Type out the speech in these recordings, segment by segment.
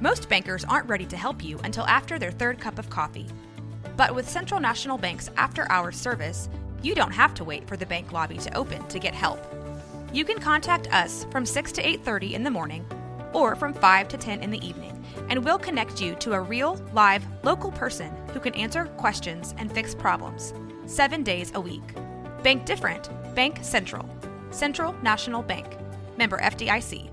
Most bankers aren't ready to help you until after their third cup of coffee. But with Central National Bank's after-hours service, you don't have to wait for the bank lobby to open to get help. You can contact us from 6 to 8:30 in the morning or from 5 to 10 in the evening, and we'll connect you to a real, live, local person who can answer questions and fix problems 7 days a week. Bank different. Bank Central. Central National Bank. Member FDIC.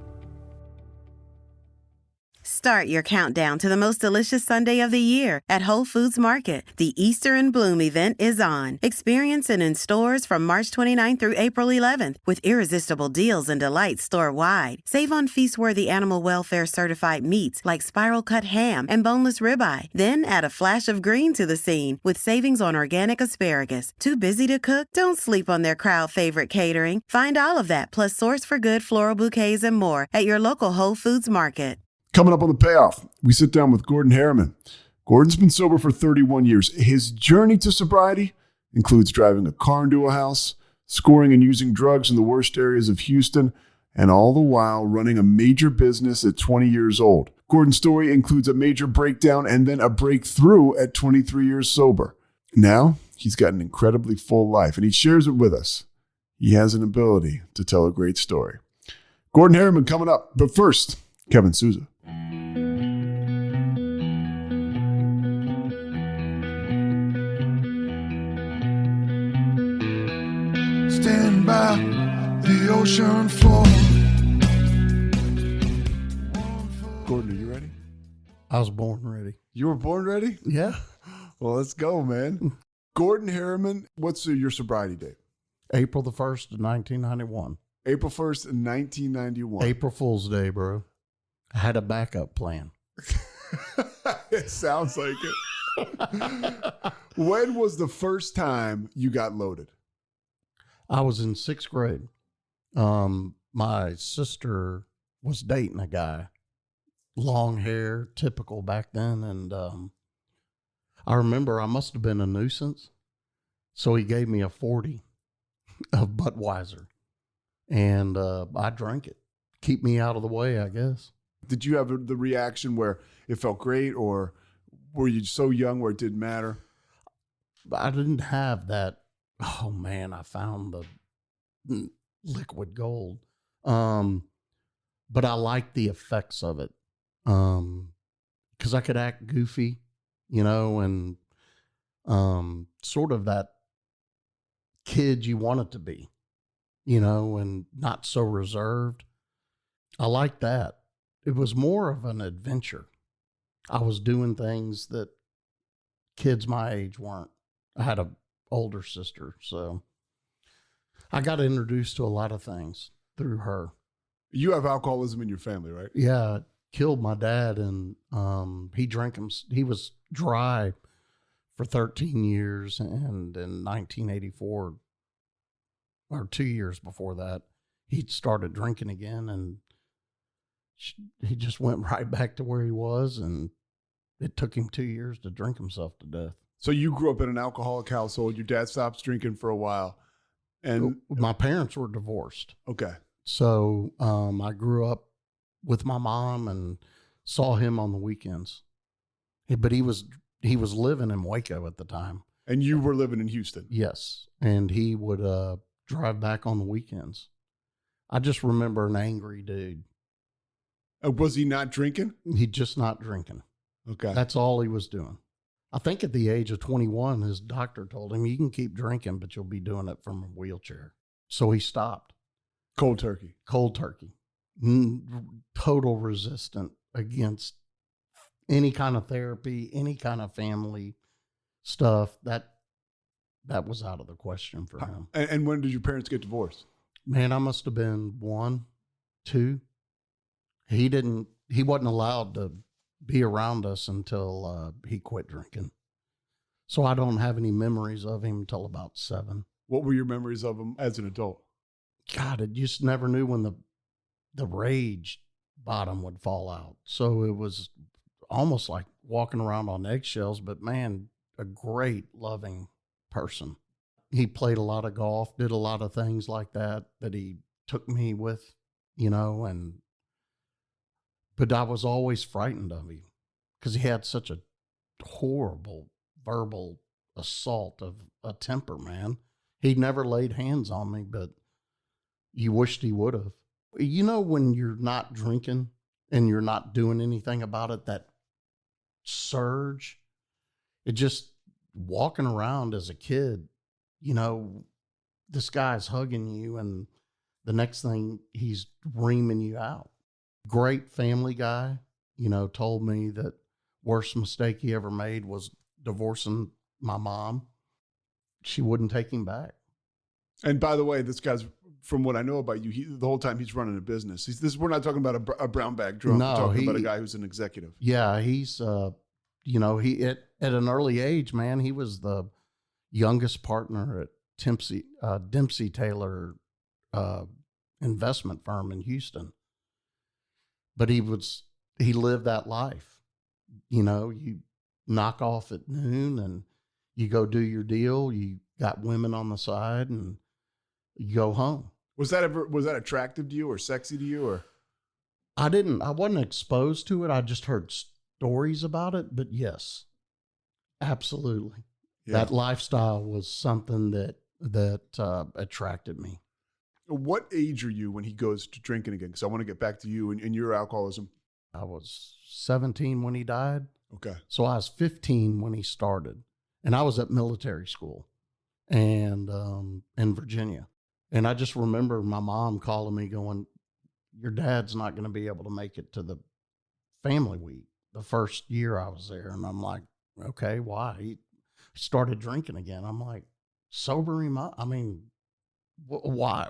Start your countdown to the most delicious Sunday of the year at Whole Foods Market. The Easter in Bloom event is on. Experience it in stores from March 29th through April 11th with irresistible deals and delights store-wide. Save on feast-worthy animal welfare certified meats like spiral-cut ham and boneless ribeye. Then add a flash of green to the scene with savings on organic asparagus. Too busy to cook? Don't sleep on their crowd-favorite catering. Find all of that plus Source for Good floral bouquets and more at your local Whole Foods Market. Coming up on The Payoff, we sit down with Gordon Harriman. Gordon's been sober for 31 years. His journey to sobriety includes driving a car into a house, scoring and using drugs in the worst areas of Houston, and all the while running a major business at 20 years old. Gordon's story includes a major breakdown and then a breakthrough at 23 years sober. Now, he's got an incredibly full life, and he shares it with us. He has an ability to tell a great story. Gordon Harriman coming up. But first, Kevin Souza. Stand by the ocean floor. Gordon, are you ready? I was born ready. You were born ready? Yeah. Well, let's go, man. Gordon Harriman, what's your sobriety date? April the 1st of 1991. April 1st, 1991. April Fool's Day, bro. I had a backup plan. It sounds like it. When was the first time you got loaded? I was in 6th grade. My sister was dating a guy. Long hair, typical back then. And I remember I must have been a nuisance. So he gave me a 40 of Budweiser. And I drank it. Keep me out of the way, I guess. Did you have the reaction where it felt great, or were you so young where it didn't matter? I didn't have that, oh man, I found the liquid gold. But I liked the effects of it. Because I could act goofy, and sort of that kid you wanted to be, and not so reserved. I liked that. It was more of an adventure. I was doing things that kids my age weren't. I had an older sister, so I got introduced to a lot of things through her. You have alcoholism in your family, right? Yeah, it killed my dad, and he was dry for 13 years, and in 1984, or 2 years before that, he started drinking again, and he just went right back to where he was, and it took him 2 years to drink himself to death. So you grew up in an alcoholic household. Your dad stops drinking for a while. And my parents were divorced. Okay. So I grew up with my mom and saw him on the weekends. But he was living in Waco at the time. And you were living in Houston? Yes. And he would drive back on the weekends. I just remember an angry dude. Was he not drinking? He just not drinking. Okay. That's all he was doing. I think at the age of 21, his doctor told him, you can keep drinking, but you'll be doing it from a wheelchair. So he stopped. Cold turkey. Cold turkey. Total resistant against any kind of therapy, any kind of family stuff. That was out of the question for him. And when did your parents get divorced? Man, I must have been 1, 2. He wasn't allowed to be around us until he quit drinking. So I don't have any memories of him until about 7. What were your memories of him as an adult? God, I just never knew when the rage bottom would fall out. So it was almost like walking around on eggshells, but man, a great, loving person. He played a lot of golf, did a lot of things like that he took me with, But I was always frightened of him because he had such a horrible verbal assault of a temper, man. He never laid hands on me, but you wished he would have. You know, when you're not drinking and you're not doing anything about it, that surge, it just walking around as a kid, you know, this guy's hugging you and the next thing he's reaming you out. Great family guy, you know, told me that worst mistake he ever made was divorcing my mom. She wouldn't take him back. And by the way, this guy's, from what I know about you, the whole time he's running a business. We're not talking about a brown bag drunk. No, we're talking about a guy who's an executive. Yeah, he's, you know, he at an early age, man, he was the youngest partner at Dempsey Taylor investment firm in Houston. But he lived that life. You know, you knock off at noon and you go do your deal. You got women on the side and you go home. Was that attractive to you or sexy to you, or? I wasn't exposed to it. I just heard stories about it, but yes, absolutely. Yeah. That lifestyle was something that attracted me. What age are you when he goes to drinking again? Because I want to get back to you and your alcoholism. I was 17 when he died. Okay. So I was 15 when he started. And I was at military school and in Virginia. And I just remember my mom calling me going, your dad's not going to be able to make it to the family week the first year I was there. And I'm like, okay, why? He started drinking again. I'm like, sober him up? I mean, why?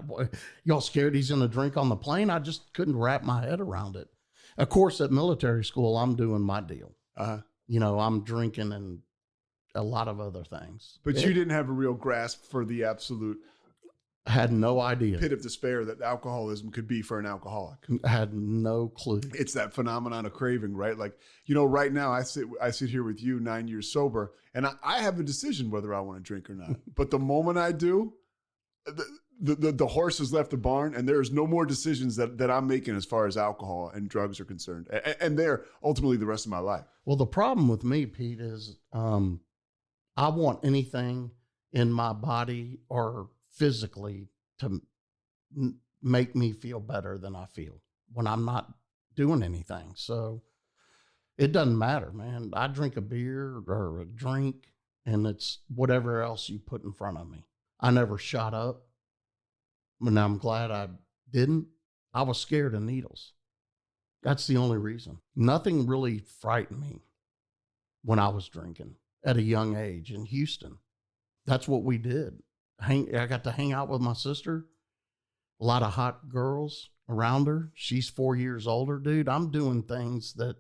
Y'all scared he's going to drink on the plane? I just couldn't wrap my head around it. Of course, at military school, I'm doing my deal. You know, I'm drinking and a lot of other things. But you didn't have a real grasp for the absolute. I had no idea. Pit of despair that alcoholism could be for an alcoholic. I had no clue. It's that phenomenon of craving, right? Like, you know, right now I sit here with you 9 years sober, and I have a decision whether I want to drink or not. But the moment I do, the horse has left the barn, and there's no more decisions that I'm making as far as alcohol and drugs are concerned. And they're ultimately the rest of my life. Well, the problem with me, Pete, is I want anything in my body or physically to make me feel better than I feel when I'm not doing anything. So it doesn't matter, man. I drink a beer or a drink, and it's whatever else you put in front of me. I never shot up, and I'm glad I didn't. I was scared of needles. That's the only reason. Nothing really frightened me when I was drinking at a young age in Houston. That's what we did. I got to hang out with my sister, a lot of hot girls around her. She's 4 years older, dude. I'm doing things that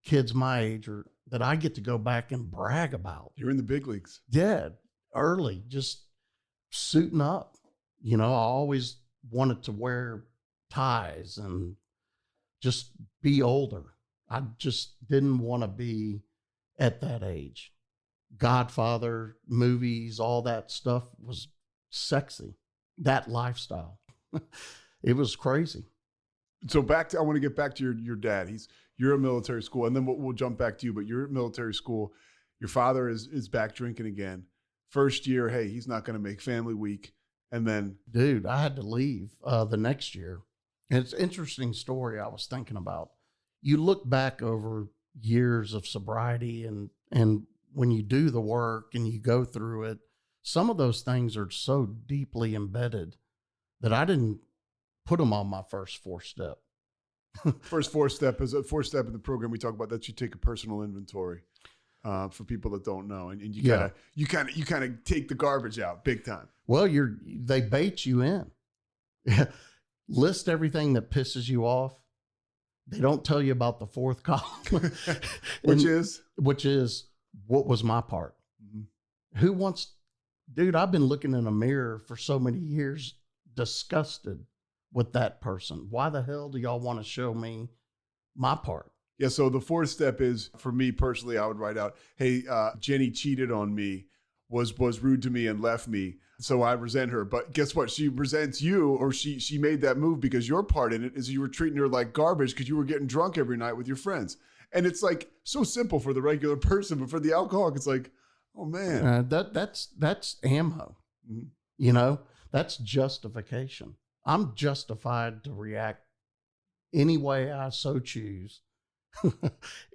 kids my age that I get to go back and brag about. You're in the big leagues. Yeah, early, just suiting up. You know, I always wanted to wear ties and just be older. I just didn't want to be at that age. Godfather, movies, all that stuff was sexy. That lifestyle. It was crazy. So I want to get back to your dad. You're at military school, and then we'll jump back to you, but you're at military school. Your father is back drinking again. First year, hey, he's not going to make family week. And then, dude, I had to leave the next year. And it's an interesting story I was thinking about. You look back over years of sobriety and when you do the work and you go through it, some of those things are so deeply embedded that I didn't put them on my first 4-step. First 4-step is a 4-step in the program we talk about that you take a personal inventory for people that don't know, and you kind of take the garbage out big time. Well, they bait you in. List everything that pisses you off. They don't tell you about the fourth column, which is what was my part. Mm-hmm. Who wants, dude? I've been looking in a mirror for so many years, disgusted with that person. Why the hell do y'all want to show me my part? Yeah. So the 4th step is, for me personally, I would write out, hey, Jenny cheated on me was rude to me and left me. So I resent her. But guess what? She resents you, or she made that move because your part in it is you were treating her like garbage because you were getting drunk every night with your friends. And it's like so simple for the regular person, but for the alcoholic, it's like, oh man. That's ammo. Mhm. You know, that's justification. I'm justified to react any way I so choose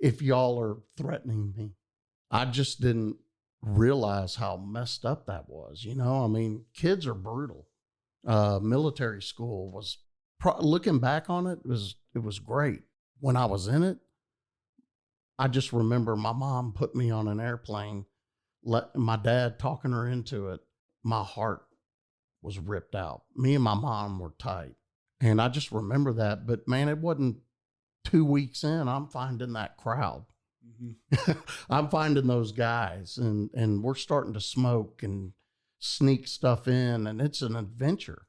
if y'all are threatening me. I just didn't realize how messed up that was. You know, I mean, kids are brutal. Military school was, looking back on it, it was great. When I was in it, I just remember my mom put me on an airplane, let my dad talking her into it. My heart was ripped out. Me and my mom were tight. And I just remember that. But man, it wasn't 2 weeks in, I'm finding that crowd. Mm-hmm. I'm finding those guys, and we're starting to smoke and sneak stuff in, and it's an adventure.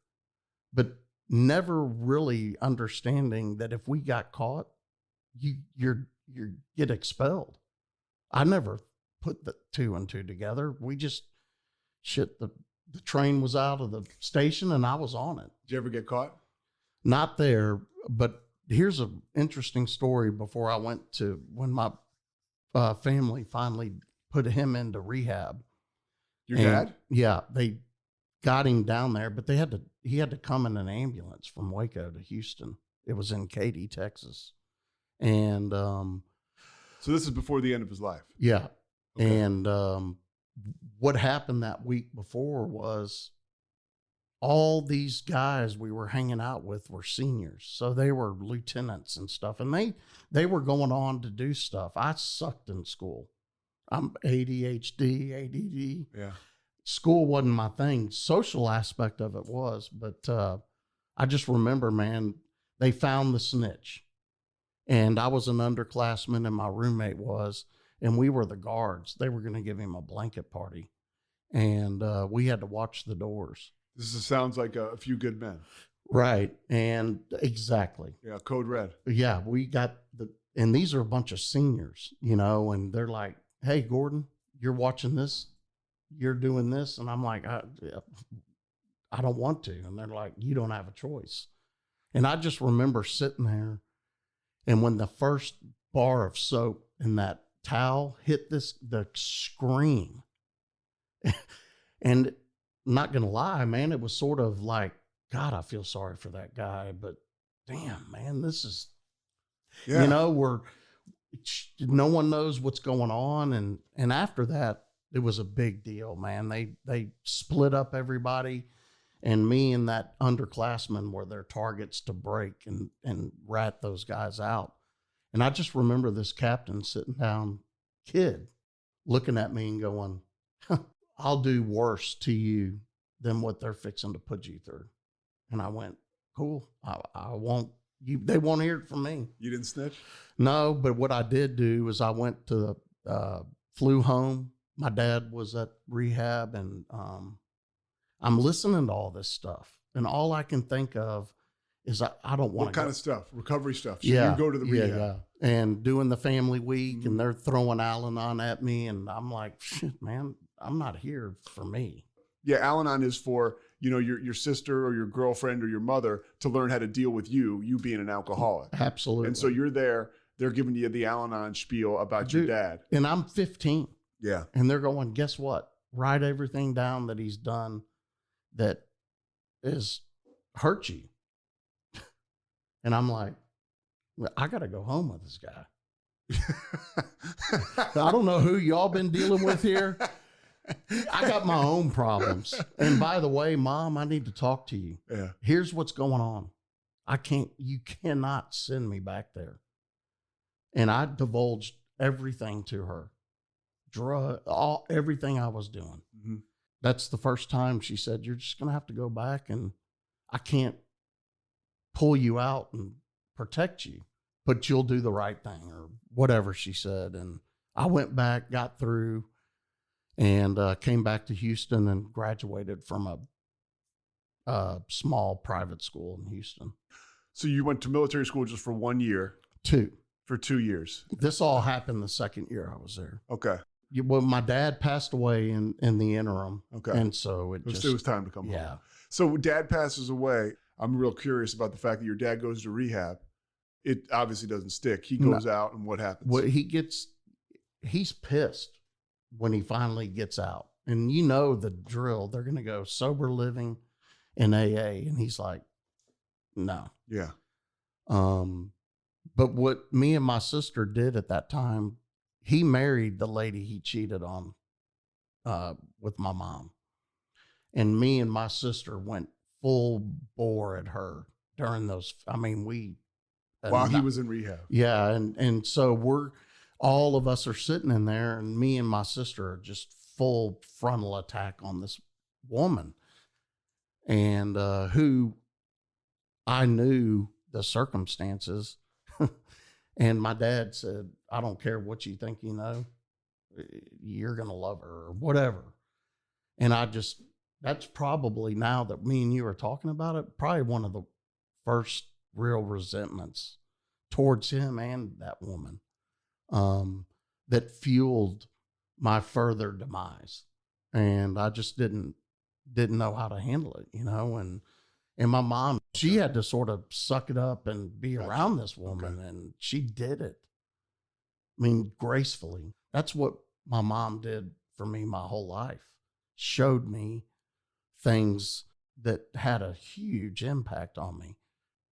But never really understanding that if we got caught, you get expelled. I never put the 2 and 2 together. We just the train was out of the station and I was on it. Did you ever get caught? Not there, but here's an interesting story before I went to when my family finally put him into rehab. Your dad? Yeah, they got him down there, but he had to come in an ambulance from Waco to Houston. It was in Katy, Texas. And so this is before the end of his life. Yeah. Okay. And what happened that week before was all these guys we were hanging out with were seniors. So they were lieutenants and stuff. And they were going on to do stuff. I sucked in school. I'm ADHD, ADD. Yeah. School wasn't my thing. Social aspect of it was. But I just remember, man, they found the snitch. And I was an underclassman and my roommate was. And we were the guards. They were going to give him a blanket party. And we had to watch the doors. Sounds like A Few Good Men. Right. And exactly. Yeah, Code Red. Yeah, we got and these are a bunch of seniors, you know, and they're like, hey, Gordon, you're watching this, you're doing this. And I'm like, I don't want to. And they're like, you don't have a choice. And I just remember sitting there, and when the first bar of soap in that towel hit the scream, and not gonna lie, man, it was sort of like, God, I feel sorry for that guy, but damn, man, this is, you know, no one knows what's going on. And after that, it was a big deal, man. They split up everybody, and me and that underclassman were their targets to break and rat those guys out. And I just remember this captain sitting down, kid, looking at me and going, I'll do worse to you than what they're fixing to put you through. And I went, cool. I won't, they won't hear it from me. You didn't snitch? No, but what I did do is I went to flew home. My dad was at rehab, and I'm listening to all this stuff. And all I can think of is I don't want to. What kind of stuff? Recovery stuff. So yeah. You go to the rehab. Yeah. And doing the family week, and they're throwing Al-Anon at me. And I'm like, shit, man, I'm not here for me. Yeah, Al-Anon is for, you know, your sister or your girlfriend or your mother to learn how to deal with you being an alcoholic. Absolutely. And so you're there, they're giving you the Al-Anon spiel about your dad. And I'm 15. Yeah. And they're going, guess what? Write everything down that he's done that is hurt you. And I'm like, well, I got to go home with this guy. I don't know who y'all been dealing with here. I got my own problems. And by the way, Mom, I need to talk to you. Yeah. Here's what's going on. You cannot send me back there. And I divulged everything to her. Everything I was doing. Mm-hmm. That's the first time she said, you're just going to have to go back, and I can't pull you out and protect you, but you'll do the right thing, or whatever she said. And I went back, got through, and came back to Houston and graduated from a small private school in Houston. So you went to military school just for 1 year? 2. For 2 years. This all happened the second year I was there. Okay. Well, my dad passed away in the interim. Okay. And so it was time to come yeah. home. So dad passes away. I'm real curious about the fact that your dad goes to rehab. It obviously doesn't stick. He goes out, and what happens? Well, he's pissed when he finally gets out. And you know the drill. They're going to go sober living in AA. And he's like, no. Yeah. But what me and my sister did at that time, he married the lady he cheated on with my mom. And me and my sister went full bore at her during those. I mean, while he was in rehab. Yeah. And so all of us are sitting in there, and me and my sister are just full frontal attack on this woman, and who I knew the circumstances. And my dad said, I don't care what you think, you're going to love her or whatever. And that's probably, now that me and you are talking about it, probably one of the first real resentments towards him and that woman that fueled my further demise. And I just didn't know how to handle it, and my mom, she had to sort of suck it up and be around this woman. Okay. And she did it. I mean, gracefully. That's what my mom did for me my whole life. Showed me things that had a huge impact on me.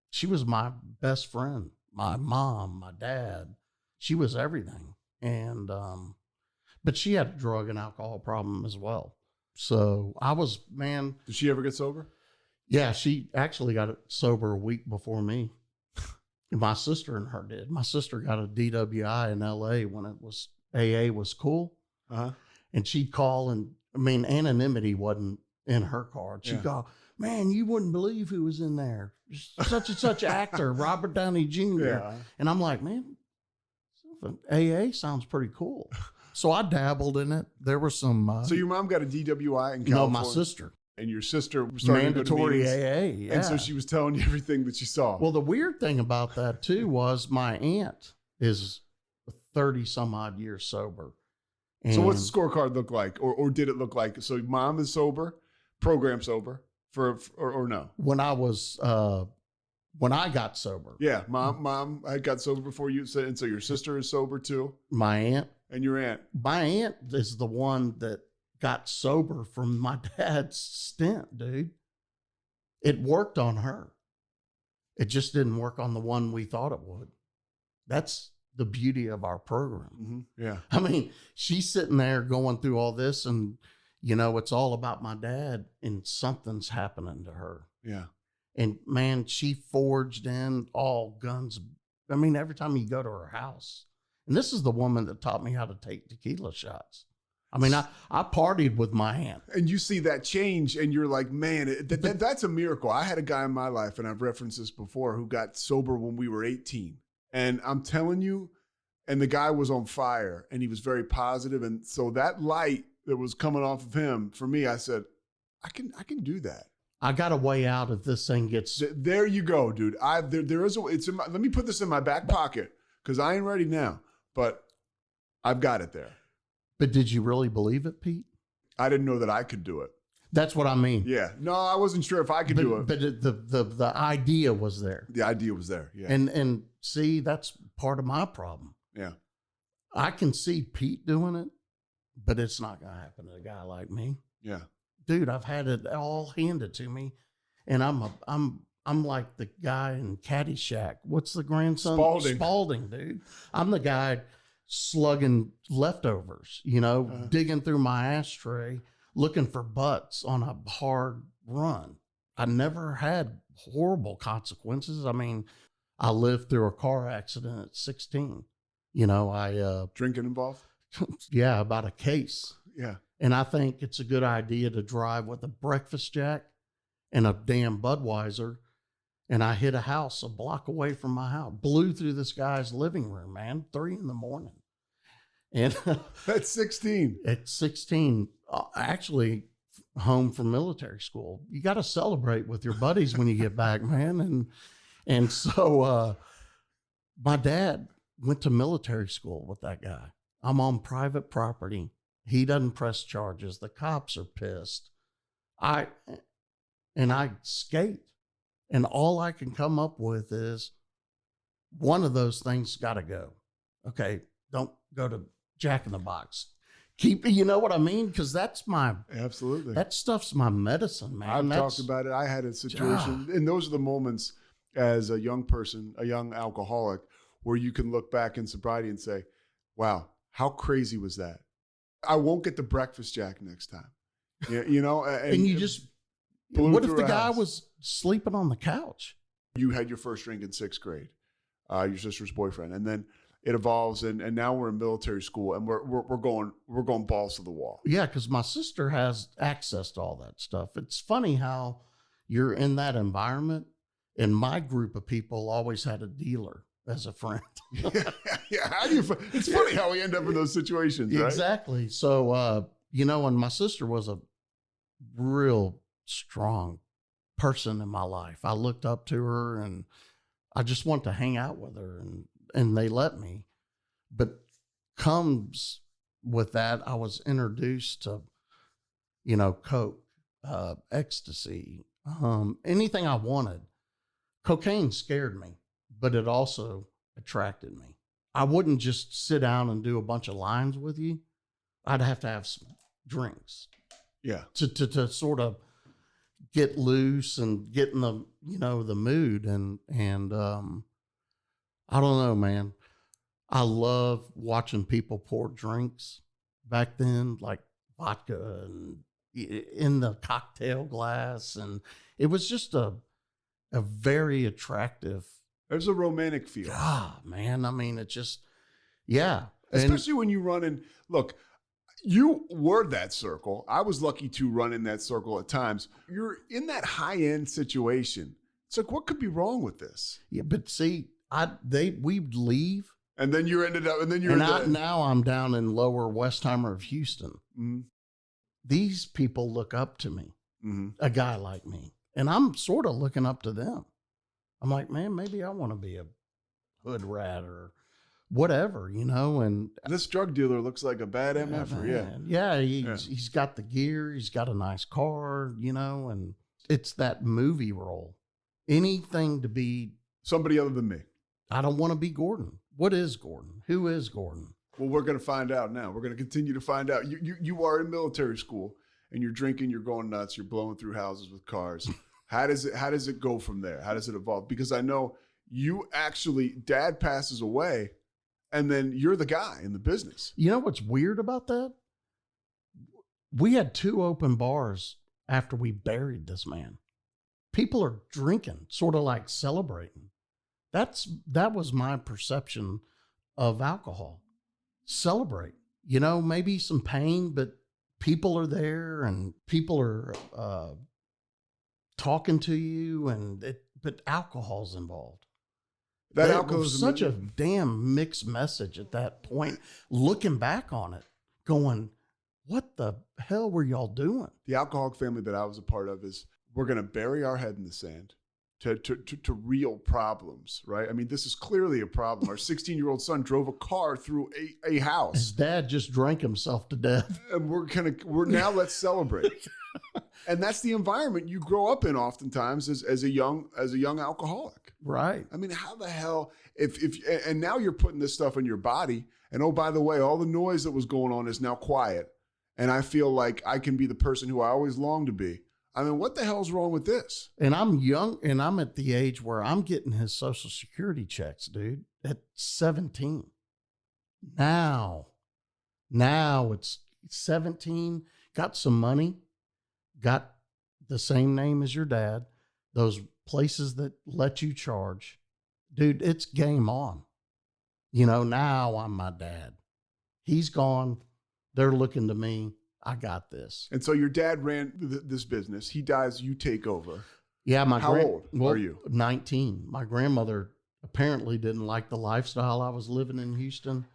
She was my best friend, my mom, my dad. She was everything. And, but she had a drug and alcohol problem as well. So Did she ever get sober? Yeah, she actually got sober a week before me. My sister and her did. My sister got a DWI in LA when AA was cool. Uh-huh. And she'd call anonymity wasn't in her card. She'd go, man, you wouldn't believe who was in there. Such and such actor, Robert Downey Jr. Yeah. And I'm like, man, AA sounds pretty cool. So I dabbled in it. There were some. So your mom got a DWI in California? No, my sister. And your sister started mandatory to go to AA, yeah. And so she was telling you everything that she saw. Well, the weird thing about that too was my aunt is 30 some odd years sober. So what's the scorecard look like, or did it look like? So mom is sober, program sober, or no? When I got sober, yeah, mom, I got sober before you, and so your sister is sober too. My aunt and your aunt. My aunt is the one that got sober from my dad's stint, dude. It worked on her. It just didn't work on the one we thought it would. That's the beauty of our program. Mm-hmm. Yeah. I mean, she's sitting there going through all this, and, it's all about my dad, and something's happening to her. Yeah. And man, she forged in all guns. I mean, every time you go to her house, and this is the woman that taught me how to take tequila shots. I mean, I partied with my aunt. And you see that change, and you're like, man, that's a miracle. I had a guy in my life, and I've referenced this before, who got sober when we were 18. And I'm telling you, and the guy was on fire, and he was very positive. And so that light that was coming off of him, for me, I said, I can do that. I got a way out if this thing gets. There you go, dude. There is let me put this in my back pocket, because I ain't ready now, but I've got it there. But did you really believe it, Pete? I didn't know that I could do it. That's what I mean. Yeah. No, I wasn't sure if I could do it. But the idea was there. The idea was there. Yeah. And see, that's part of my problem. Yeah. I can see Pete doing it, but it's not going to happen to a guy like me. Yeah. Dude, I've had it all handed to me, and I'm like the guy in Caddyshack. What's the grandson? Spalding, dude. I'm the guy slugging leftovers, digging through my ashtray, looking for butts on a hard run. I never had horrible consequences. I mean, I lived through a car accident at 16. Drinking involved? Yeah, about a case. Yeah. And I think it's a good idea to drive with a breakfast jack and a damn Budweiser. And I hit a house a block away from my house, blew through this guy's living room, man, 3 a.m. And at 16. At 16, actually home from military school. You got to celebrate with your buddies when you get back, man. And so my dad went to military school with that guy. I'm on private property. He doesn't press charges. The cops are pissed. I skate. And all I can come up with is one of those things got to go. Okay, don't go to Jack in the Box. Keep, you know what I mean? Because that's Absolutely. that stuff's my medicine, man. I've talked about it. I had a situation, and those are the moments as a young person, a young alcoholic, where you can look back in sobriety and say, wow, how crazy was that? I won't get the breakfast Jack next time. Yeah, you know, and you just, what if the guy was sleeping on the couch? You had your first drink in 6th grade, your sister's boyfriend, and then it evolves, and now we're in military school, and we're going balls to the wall. Yeah, because my sister has access to all that stuff. It's funny how you're in that environment, and my group of people always had a dealer as a friend. Yeah. How do you? It's funny how we end up in those situations, right? Exactly. So, you know, and my sister was a real strong person in my life. I looked up to her, and I just want to hang out with her, and they let me. But comes with that, I was introduced to, you know, coke, ecstasy, anything I wanted. Cocaine scared me, but it also attracted me. I wouldn't just sit down and do a bunch of lines with you. I'd have to have some drinks. Yeah. To sort of get loose and get in the, you know, the mood. And I don't know, man. I love watching people pour drinks back then, like vodka and in the cocktail glass. And it was just a very attractive. There's a romantic feel. God, man. I mean, it just, yeah. Especially when you run in, look, you were that circle. I was lucky to run in that circle at times. You're in that high end situation. It's like, what could be wrong with this? Yeah, but see, we'd leave. And then you ended up, now I'm down in lower Westheimer of Houston. Mm-hmm. These people look up to me, mm-hmm. a guy like me, and I'm sort of looking up to them. I'm like, man, maybe I want to be a hood rat or whatever, you know. And this drug dealer looks like a bad MFer. Yeah. He's got the gear. He's got a nice car, you know, and it's that movie role. Anything to be somebody other than me. I don't want to be Gordon. What is Gordon? Who is Gordon? Well, we're going to find out now. We're going to continue to find out. You are in military school, and you're drinking, you're going nuts, you're blowing through houses with cars. How does it go from there? How does it evolve? Because I know you actually, Dad passes away, and then you're the guy in the business. You know what's weird about that? We had 2 open bars after we buried this man. People are drinking, sort of like celebrating. That was my perception of alcohol. Celebrate, you know, maybe some pain, but people are there and people are talking to you, but alcohol's involved. That It alcohol was is such a damn mixed message at that point. Looking back on it, going, what the hell were y'all doing? The alcoholic family that I was a part of is, we're going to bury our head in the sand to real problems, right? I mean, this is clearly a problem. Our 16-year-old son drove a car through a house. His dad just drank himself to death. And we're now let's celebrate. And that's the environment you grow up in oftentimes as a young alcoholic. Right. I mean, how the hell, and now you're putting this stuff in your body, and oh, by the way, all the noise that was going on is now quiet. And I feel like I can be the person who I always longed to be. I mean, what the hell's wrong with this? And I'm young, and I'm at the age where I'm getting his Social Security checks, dude, at 17. Now it's 17, got some money, got the same name as your dad, those places that let you charge. Dude, it's game on. You know, now I'm my dad. He's gone. They're looking to me. I got this. And so your dad ran this business. He dies, you take over. Yeah, How old are you? 19. My grandmother apparently didn't like the lifestyle I was living in Houston.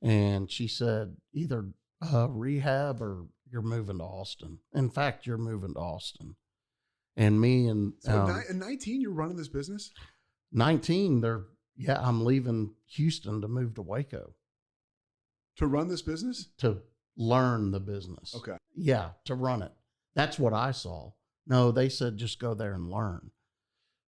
And she said, either rehab or you're moving to Austin. In fact, you're moving to Austin. And me and... So at 19, you're running this business? 19, I'm leaving Houston to move to Waco. To run this business? to learn the business. Okay. Yeah, to run it. That's what I saw. No, they said just go there and learn.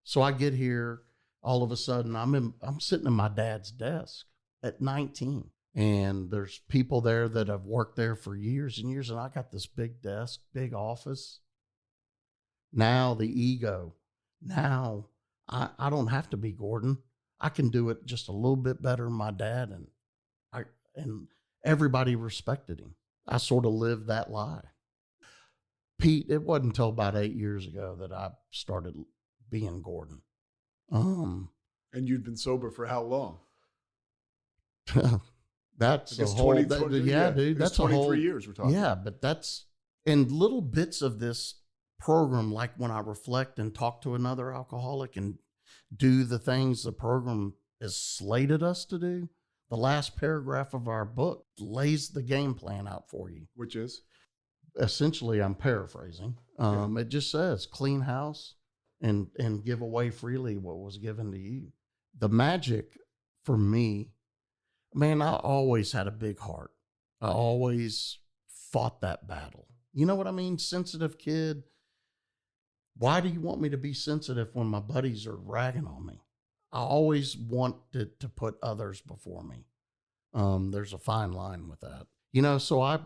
So I get here, all of a sudden I'm sitting in my dad's desk at 19. And there's people there that have worked there for years and years, and I got this big desk, big office. Now the ego. Now I don't have to be Gordon. I can do it just a little bit better than my dad, and everybody respected him. I sort of lived that lie. Pete, it wasn't until about 8 years ago that I started being Gordon. And you'd been sober for how long? That's a It's whole, 20, yeah, dude. It's That's 23 a whole, years we're talking. yeah, but that's in little bits of this program, like when I reflect and talk to another alcoholic and do the things the program has slated us to do. The last paragraph of our book lays the game plan out for you. Which is? Essentially, I'm paraphrasing. It just says clean house and give away freely what was given to you. The magic for me, man, I always had a big heart. I always fought that battle. You know what I mean? Sensitive kid. Why do you want me to be sensitive when my buddies are ragging on me? I always wanted to put others before me. There's a fine line with that. You know, so I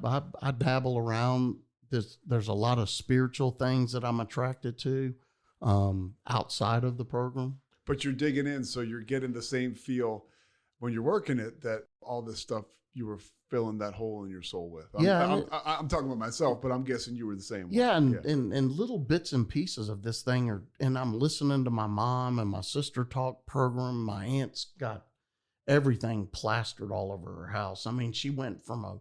dabble around this. There's a lot of spiritual things that I'm attracted to outside of the program. But you're digging in, so you're getting the same feel when you're working it that all this stuff you were filling that hole in your soul with. I'm talking about myself, but I'm guessing you were the same way. Yeah, and little bits and pieces of this thing and I'm listening to my mom and my sister talk program. My aunt's got everything plastered all over her house. I mean, she went from a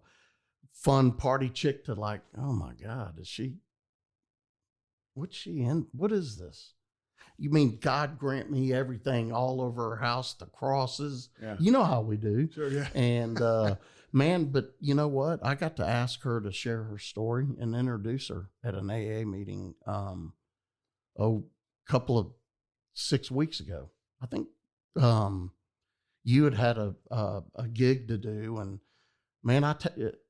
fun party chick to like, oh my God, what's she in? What is this? You mean God grant me everything all over her house, the crosses? Yeah. You know how we do. Sure, yeah. And man, but you know what? I got to ask her to share her story and introduce her at an AA meeting couple of 6 weeks ago. I think you had a gig to do, and man,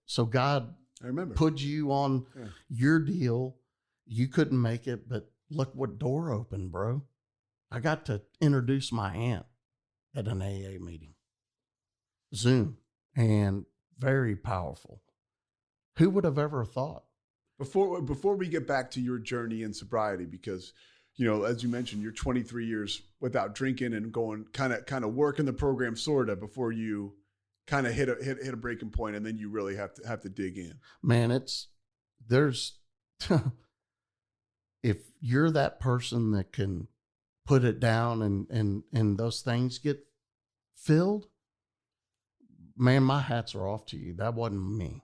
so God I remember put you on your deal. You couldn't make it, but look what door opened, bro. I got to introduce my aunt at an AA meeting. Zoom. And very powerful. Who would have ever thought? Before we get back to your journey in sobriety, because, you know, as you mentioned, you're 23 years without drinking and going kind of working the program sort of before you kind of hit a breaking point, and then you really have to dig in. Man, there's if you're that person that can put it down and those things get filled, man, my hats are off to you. That wasn't me.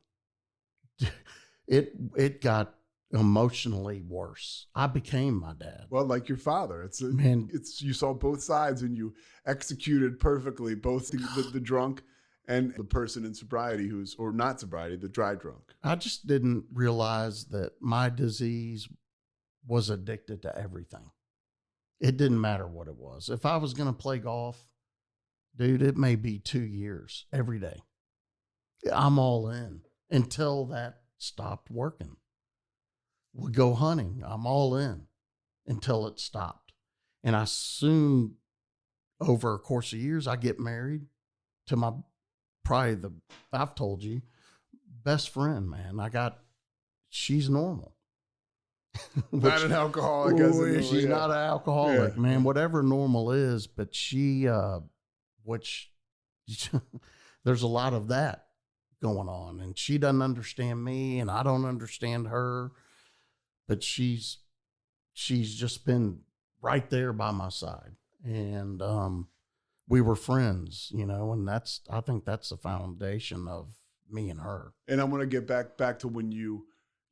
It got emotionally worse. I became my dad. Well, like your father. You saw both sides and you executed perfectly, both the drunk and the person in sobriety or not sobriety, the dry drunk. I just didn't realize that my disease was addicted to everything. It didn't matter what it was. If I was going to play golf, dude, it may be 2 years every day. I'm all in until that stopped working. We go hunting. I'm all in until it stopped. And I soon, over a course of years, I get married to I've told you, best friend, man. She's normal. Not an alcoholic. She's not an alcoholic, man. Whatever normal is, but she, which there's a lot of that going on, and she doesn't understand me, and I don't understand her, but she's just been right there by my side, and we were friends, you know, and I think that's the foundation of me and her. And I'm going to get back to when you're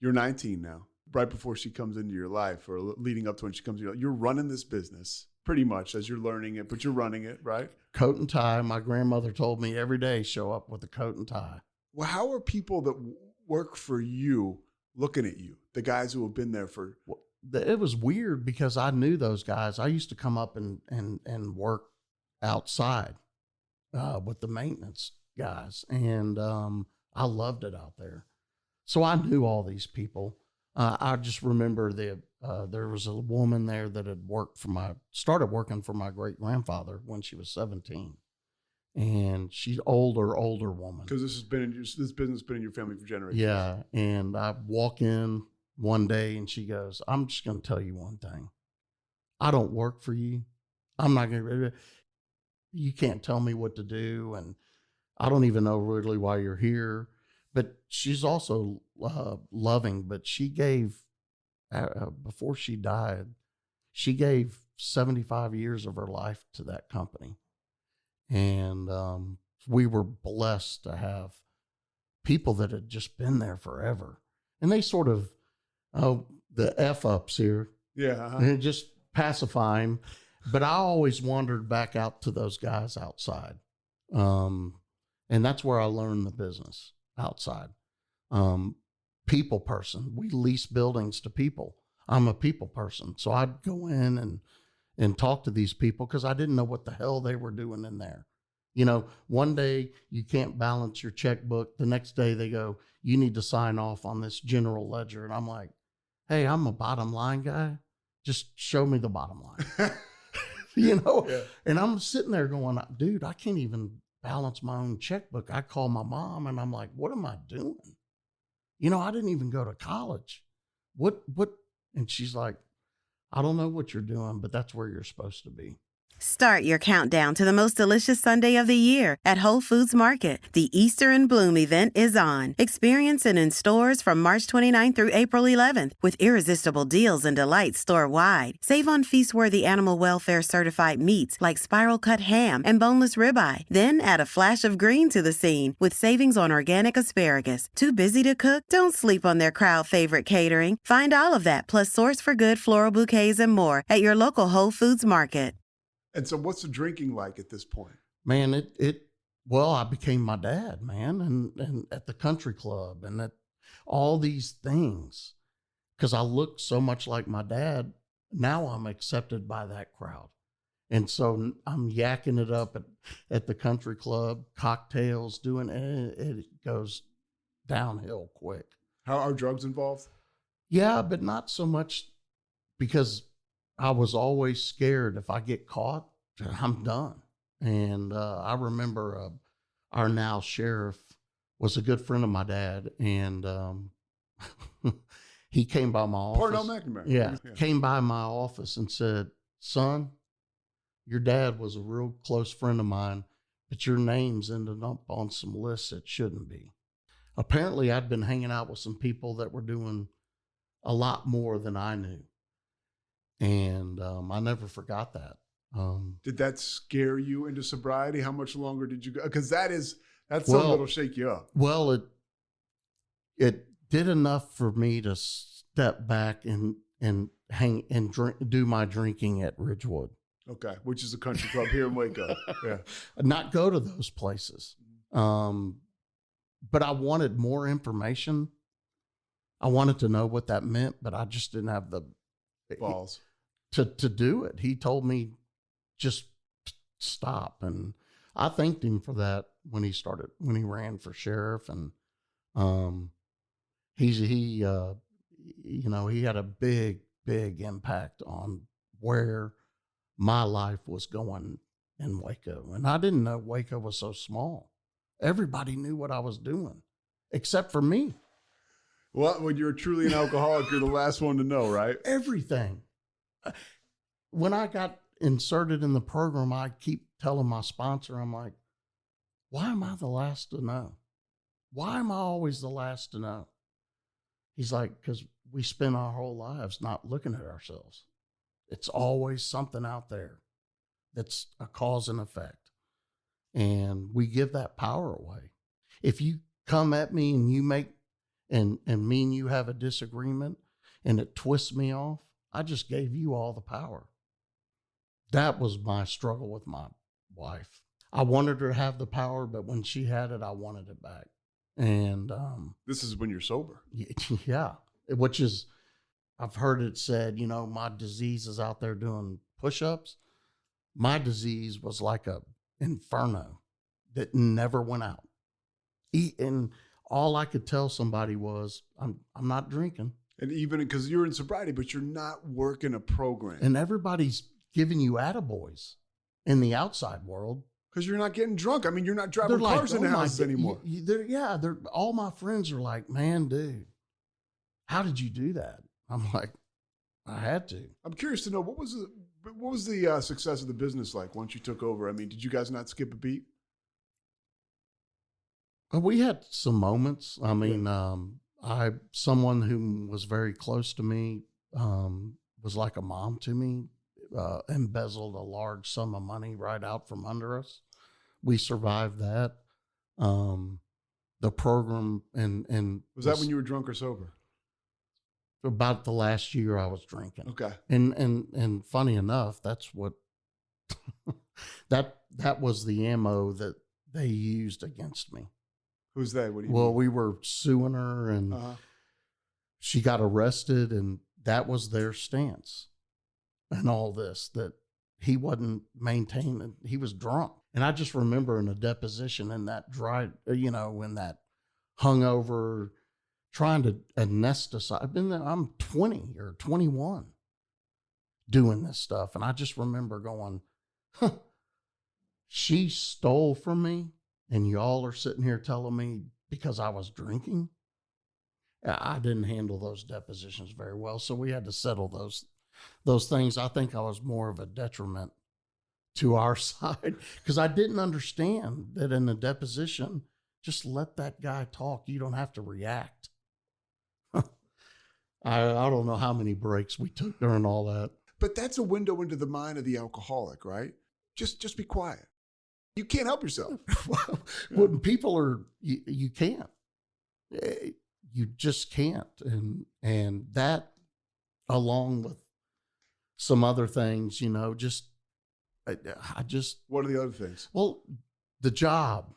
19 now. Right before she comes into your life, or leading up to when she comes into your life, you're running this business pretty much as you're learning it, but you're running it, right? Coat and tie. My grandmother told me every day, show up with a coat and tie. Well, how are people that work for you looking at you? The guys who have been there for... It was weird because I knew those guys. I used to come up and work outside with the maintenance guys. And I loved it out there. So I knew all these people. I just remember there was a woman there that had started working for my great grandfather when she was 17. And she's older woman. Because this business has been in your family for generations. Yeah. And I walk in one day and she goes, I'm just going to tell you one thing. I don't work for you. I'm not going to, you can't tell me what to do. And I don't even know really why you're here. But she's also loving, but she gave, before she died, she gave 75 years of her life to that company. And we were blessed to have people that had just been there forever. And they sort of, the F-ups here. Yeah. And just pacify him. But I always wandered back out to those guys outside. And that's where I learned the business, outside. People person. We lease buildings to people. I'm a people person. So I'd go in and talk to these people because I didn't know what the hell they were doing in there. You know, one day you can't balance your checkbook. The next day they go, you need to sign off on this general ledger. And I'm like, hey, I'm a bottom line guy. Just show me the bottom line. You know? Yeah. And I'm sitting there going, dude, I can't even balance my own checkbook. I call my mom and I'm like, what am I doing? You know, I didn't even go to college. What? And she's like, I don't know what you're doing, but that's where you're supposed to be. Start your countdown to the most delicious Sunday of the year at Whole Foods Market. The Easter in Bloom event is on. Experience it in stores from March 29th through April 11th with irresistible deals and delights store-wide. Save on feast-worthy animal welfare certified meats like spiral cut ham and boneless ribeye. Then add a flash of green to the scene with savings on organic asparagus. Too busy to cook? Don't sleep on their crowd favorite catering. Find all of that plus Source for Good floral bouquets and more at your local Whole Foods Market. And so what's the drinking like at this point? Man, well, I became my dad, man, and at the country club and at all these things, because I looked so much like my dad. Now I'm accepted by that crowd. And so I'm yakking it up at the country club, cocktails, doing it goes downhill quick. How are drugs involved? Yeah, but not so much, because I was always scared if I get caught, I'm done. And I remember our now sheriff was a good friend of my dad, and he came by my office. Parnell McNamara. Yeah, came by my office and said, son, your dad was a real close friend of mine, but your name's ended up on some lists that shouldn't be. Apparently, I'd been hanging out with some people that were doing a lot more than I knew. And I never forgot that. Did that scare you into sobriety? How much longer did you go? Because that's something that'll shake you up. Well, it did enough for me to step back and hang and do my drinking at Ridgewood. Okay, which is a country club here in Waco. Yeah, not go to those places. But I wanted more information. I wanted to know what that meant, but I just didn't have the balls to do it. He told me just stop, and I thanked him for that when he ran for sheriff, and he had a big impact on where my life was going in Waco. And I didn't know Waco was so small. Everybody knew what I was doing except for me. Well, when you're truly an alcoholic, you're the last one to know, right? Everything. When I got inserted in the program, I keep telling my sponsor, I'm like, why am I the last to know? Why am I always the last to know? He's like, because we spend our whole lives not looking at ourselves. It's always something out there that's a cause and effect. And we give that power away. If you come at me and you make, and me and you have a disagreement and it twists me off, I just gave you all the power. That was my struggle with my wife. I wanted her to have the power, but when she had it, I wanted it back. And this is when you're sober. Yeah, which is, I've heard it said, my disease is out there doing push-ups. My disease was like a inferno that never went out. And all I could tell somebody was, I'm not drinking. And even because you're in sobriety, but you're not working a program. And everybody's giving you attaboys in the outside world. Because you're not getting drunk. I mean, you're not driving cars in the houses anymore. All my friends are like, man, dude, how did you do that? I'm like, I had to. I'm curious to know, what was the success of the business like once you took over? I mean, did you guys not skip a beat? We had some moments. I mean, someone who was very close to me, was like a mom to me, embezzled a large sum of money right out from under us. We survived that. The program and was that when you were drunk or sober? About the last year I was drinking. Okay. And funny enough, that's what that was the ammo that they used against me. Who's they? What do you Well, mean? we were suing her and she got arrested, and that was their stance and all this, that he wasn't maintaining, he was drunk. And I just remember in a deposition in that in that hungover, trying to anesthetize. I'm 20 or 21 doing this stuff. And I just remember going, she stole from me, and y'all are sitting here telling me because I was drinking. I didn't handle those depositions very well. So we had to settle those things. I think I was more of a detriment to our side because I didn't understand that in the deposition, just let that guy talk. You don't have to react. I don't know how many breaks we took during all that. But that's a window into the mind of the alcoholic, right? Just be quiet. You can't help yourself. When people are, you can't. You just can't. And that, along with some other things, I just. What are the other things? Well, the job,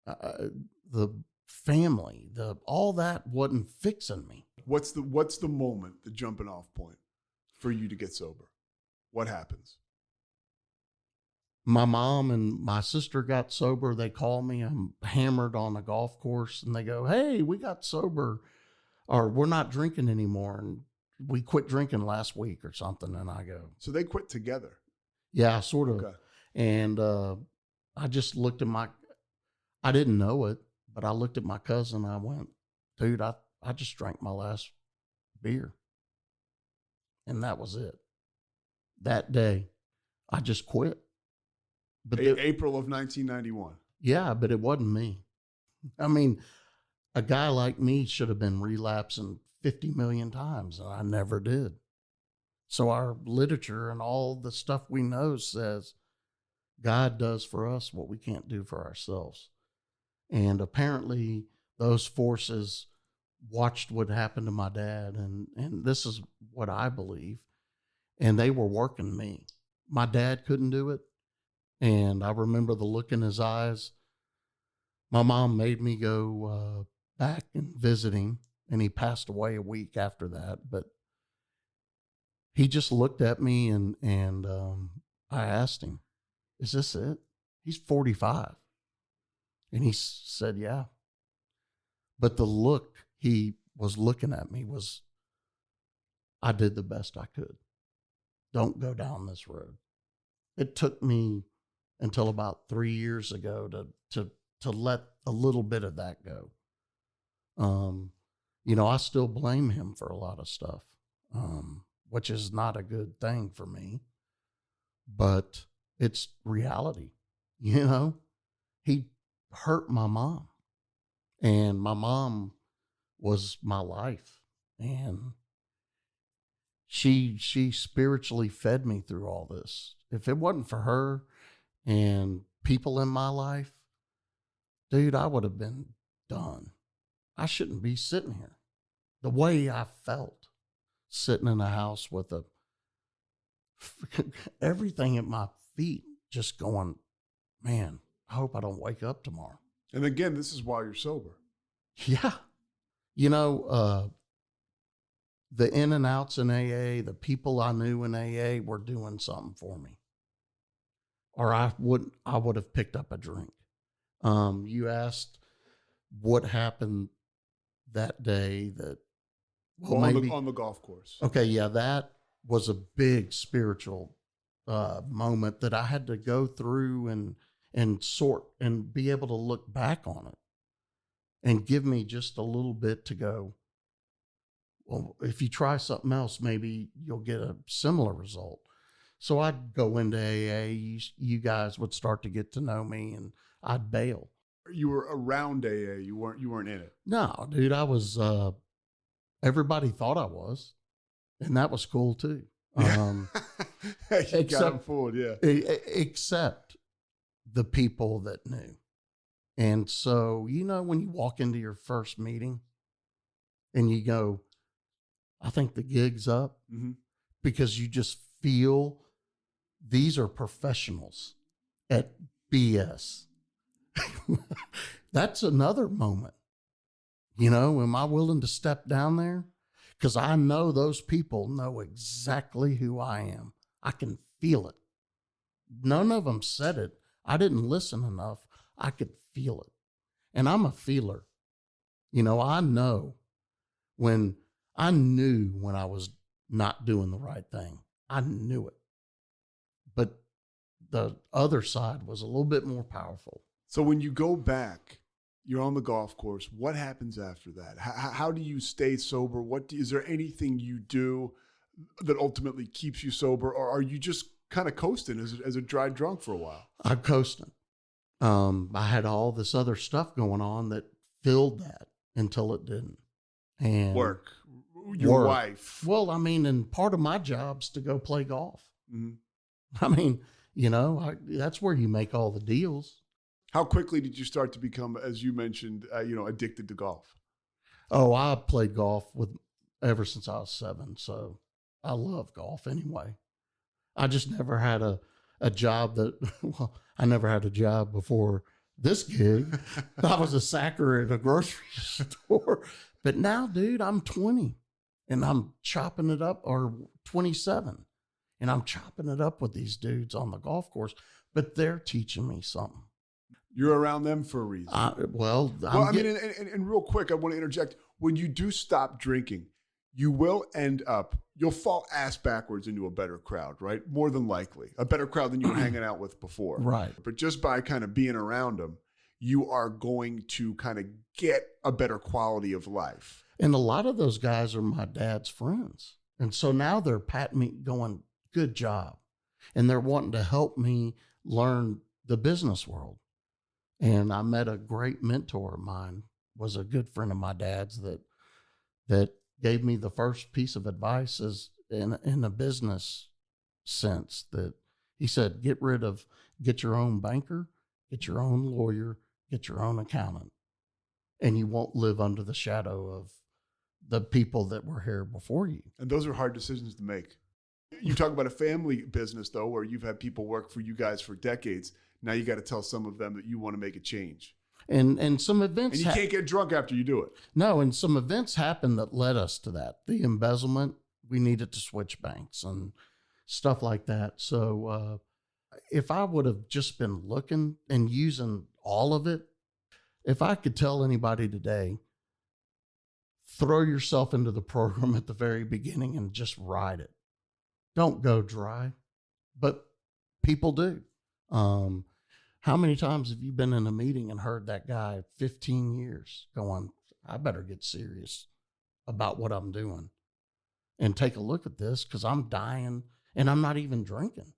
the family, all that wasn't fixing me. What's the moment, the jumping off point for you to get sober? What happens? My mom and my sister got sober. They call me. I'm hammered on a golf course, and they go, "Hey, we got sober, or we're not drinking anymore, and we quit drinking last week or something." And I go, so they quit together? Yeah, sort of. Okay. And I just looked at I didn't know it, but I looked at my cousin. I went, dude, I just drank my last beer. And that was it. That day, I just quit. But April of 1991. Yeah, but it wasn't me. I mean, a guy like me should have been relapsing 50 million times, and I never did. So our literature and all the stuff we know says God does for us what we can't do for ourselves. And apparently those forces watched what happened to my dad, and this is what I believe, and they were working me. My dad couldn't do it, and I remember the look in his eyes. My mom made me go back and visit him, and he passed away a week after that, but he just looked at me and I asked him, "Is this it?" He's 45. And he said, "Yeah." But the look he was looking at me was, I did the best I could. Don't go down this road. It took me until about 3 years ago to let a little bit of that go. I still blame him for a lot of stuff, which is not a good thing for me, but it's reality. He hurt my mom, and my mom was my life, and she spiritually fed me through all this. If it wasn't for her and people in my life, dude, I would have been done. I shouldn't be sitting here the way I felt, sitting in a house with everything at my feet, just going, man, I hope I don't wake up tomorrow. And again, this is while you're sober. Yeah. The in and outs in AA, the people I knew in AA were doing something for me, or I would have picked up a drink. You asked what happened that day that, well, Well, maybe on the golf course. okay, yeah, that was a big spiritual moment that I had to go through and sort and be able to look back on it and give me just a little bit to go, well, if you try something else, maybe you'll get a similar result. So I'd go into AA, you guys would start to get to know me, and I'd bail. You were around AA. You weren't in it. No, dude, I was, everybody thought I was, and that was cool too. You got them Except- fooled, yeah. Except the people that knew. And so, you know, when you walk into your first meeting and you go, I think the gig's up, Mm-hmm. because you just feel these are professionals at BS. That's another moment. You know, am I willing to step down there? Because I know those people know exactly who I am. I can feel it. None of them said it. I didn't listen enough. I could feel it. And I'm a feeler. You know, I knew when I was not doing the right thing. I knew it. But the other side was a little bit more powerful. So when you go back, you're on the golf course. What happens after that? How do you stay sober? Is there anything you do that ultimately keeps you sober, or are you just kind of coasting as a dry drunk for a while? I'm coasting. I had all this other stuff going on that filled that until it didn't. And Work, your work. wife. Well, I mean, and part of my job's to go play golf. Mm-hmm. I mean, you know, that's where you make all the deals. How quickly did you start to become, as you mentioned, addicted to golf? Oh, I played golf ever since I was 7. So I love golf anyway. I just never had a job well, I never had a job before this gig. I was a sacker at a grocery store. But now, dude, I'm 20 and I'm chopping it up, or 27, and I'm chopping it up with these dudes on the golf course, but they're teaching me something. You're around them for a reason. And real quick, I want to interject. When you do stop drinking, you will you'll fall ass backwards into a better crowd, right? More than likely. A better crowd than you were hanging out with before. Right. But just by kind of being around them, you are going to kind of get a better quality of life. And a lot of those guys are my dad's friends. And so now they're patting me going, good job. And they're wanting to help me learn the business world. And I met a great mentor of mine, was a good friend of my dad's that gave me the first piece of advice is in a business sense, that he said, get your own banker, get your own lawyer, get your own accountant, and you won't live under the shadow of the people that were here before you. And those are hard decisions to make. You talk about a family business, though, where you've had people work for you guys for decades. Now you got to tell some of them that you want to make a change. And some events. And you can't get drunk after you do it. No, and some events happened that led us to that. The embezzlement, we needed to switch banks and stuff like that. So if I would have just been looking and using all of it, if I could tell anybody today, throw yourself into the program at the very beginning and just ride it. Don't go dry, but people do. How many times have you been in a meeting and heard that guy 15 years going, I better get serious about what I'm doing and take a look at this because I'm dying and I'm not even drinking.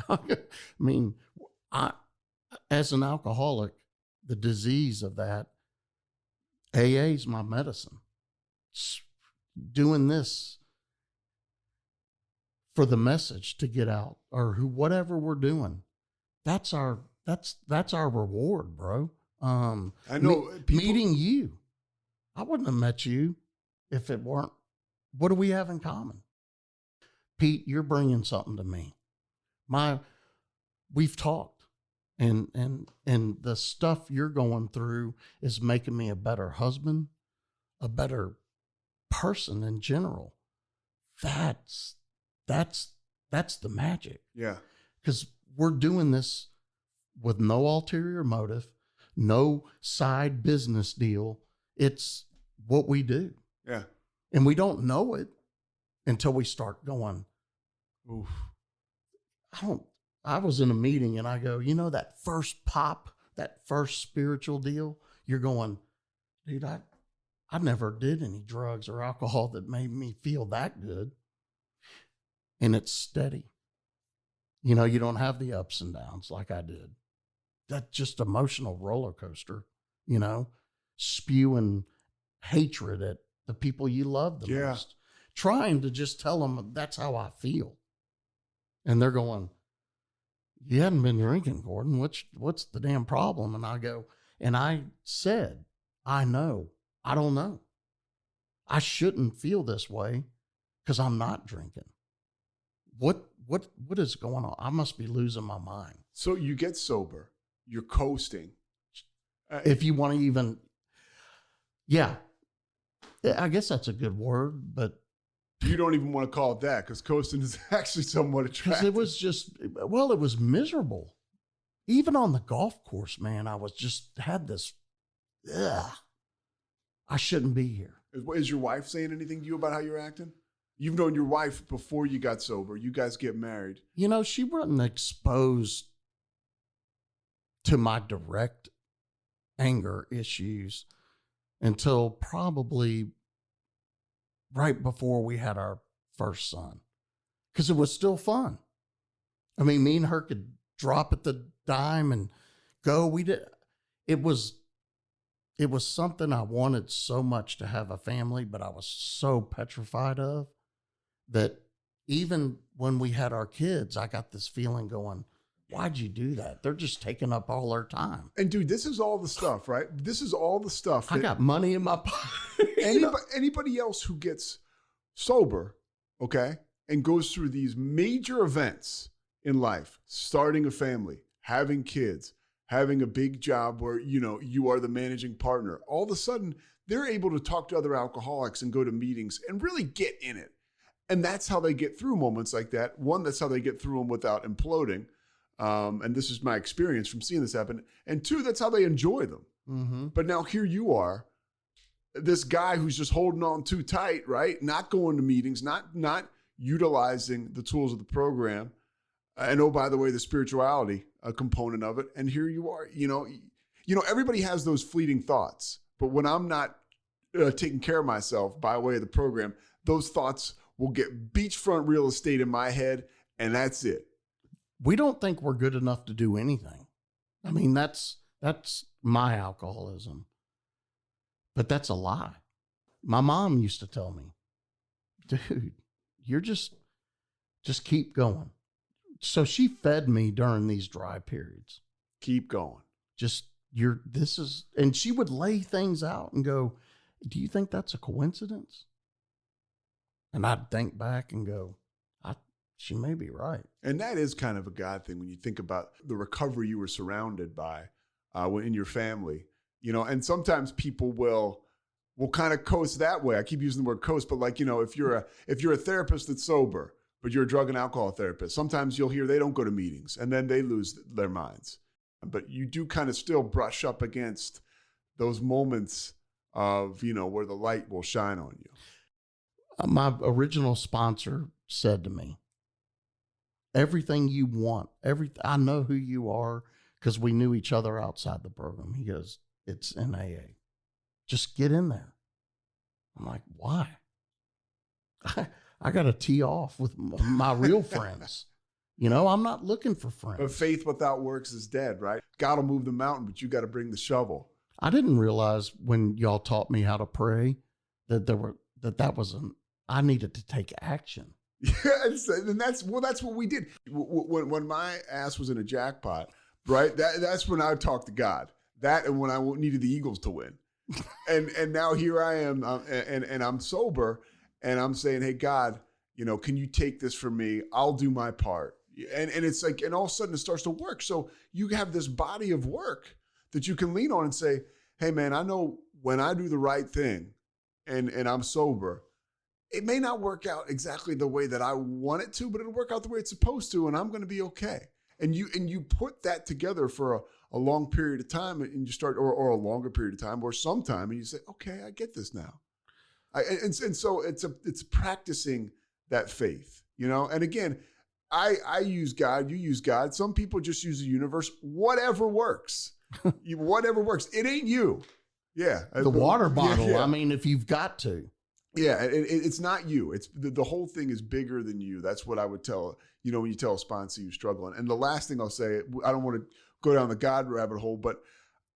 I mean, as an alcoholic, the disease of that, AA is my medicine. Doing this for the message to get out, or whatever we're doing, that's our reward, bro. I know meeting you. I wouldn't have met you if it weren't. What do we have in common? Pete, you're bringing something to me. We've talked, and the stuff you're going through is making me a better husband, a better person in general. That's the magic. Yeah. Because we're doing this with no ulterior motive, no side business deal. It's what we do. Yeah. And we don't know it until we start going, Oof. I was in a meeting and I go, that first pop, that first spiritual deal, you're going, dude, I never did any drugs or alcohol that made me feel that good. And it's steady. You don't have the ups and downs like I did. That's just emotional roller coaster, spewing hatred at the people you love the most, trying to just tell them that's how I feel. And they're going, you hadn't been drinking, Gordon. What's the damn problem? And I go, and I said, I know. I don't know. I shouldn't feel this way because I'm not drinking. What is going on? I must be losing my mind. So you get sober, you're coasting. If you want to even, yeah, I guess that's a good word, but you don't even want to call it that because coasting is actually somewhat attractive. It was it was miserable. Even on the golf course, man, I was had this, I shouldn't be here. Is your wife saying anything to you about how you're acting? You've known your wife before you got sober. You guys get married. She wasn't exposed to my direct anger issues until probably right before we had our first son, because it was still fun. I mean, me and her could drop at the dime and go. It was something I wanted so much to have a family, but I was so petrified of that even when we had our kids, I got this feeling going, why'd you do that? They're just taking up all our time. And dude, this is all the stuff, right? This is all the stuff. I got money in my pocket. Anybody else who gets sober, okay, and goes through these major events in life, starting a family, having kids, having a big job where, you are the managing partner, all of a sudden they're able to talk to other alcoholics and go to meetings and really get in it. And that's how they get through moments like that. One, that's how they get through them without imploding. And this is my experience from seeing this happen. And two, that's how they enjoy them. Mm-hmm. But now here you are, this guy who's just holding on too tight, right? Not going to meetings, not utilizing the tools of the program. And oh, by the way, the spirituality, a component of it. And here you are, everybody has those fleeting thoughts. But when I'm not taking care of myself by way of the program, those thoughts will get beachfront real estate in my head, and that's it. We don't think we're good enough to do anything. I mean, that's my alcoholism. But that's a lie. My mom used to tell me, dude, you're just keep going. So she fed me during these dry periods. Keep going. And she would lay things out and go, do you think that's a coincidence? And I'd think back and go, she may be right. And that is kind of a God thing when you think about the recovery you were surrounded by in your family, and sometimes people will kind of coast that way. I keep using the word coast, but if you're a therapist that's sober, but you're a drug and alcohol therapist, sometimes you'll hear they don't go to meetings and then they lose their minds. But you do kind of still brush up against those moments of, where the light will shine on you. My original sponsor said to me, everything you want, I know who you are because we knew each other outside the program. He goes, it's in AA. Just get in there. I'm like, why? I got to tee off with my real friends. I'm not looking for friends. But faith without works is dead, right? God will move the mountain, but you got to bring the shovel. I didn't realize when y'all taught me how to pray that I needed to take action. Yes, and that's what we did. When my ass was in a jackpot, right? That's when I would talk to God. That and when I needed the Eagles to win. And now here I am, and I'm sober, and I'm saying, hey, God, can you take this from me? I'll do my part. And it's like, and all of a sudden it starts to work. So you have this body of work that you can lean on and say, hey, man, I know when I do the right thing and I'm sober, it may not work out exactly the way that I want it to, but it'll work out the way it's supposed to, and I'm going to be okay. And you put that together for a long period of time, and you start, or a longer period of time, or some time, and you say, okay, I get this now. And so it's practicing that faith, you know. And again, I use God, you use God. Some people just use the universe. Whatever works, whatever works. It ain't you. Yeah, The water bottle. Yeah. I mean, if you've got to. Yeah, it's not you. It's the whole thing is bigger than you. That's what I would tell, you know, when you tell a sponsor you're struggling. And the last thing I'll say, I don't want to go down the God rabbit hole, but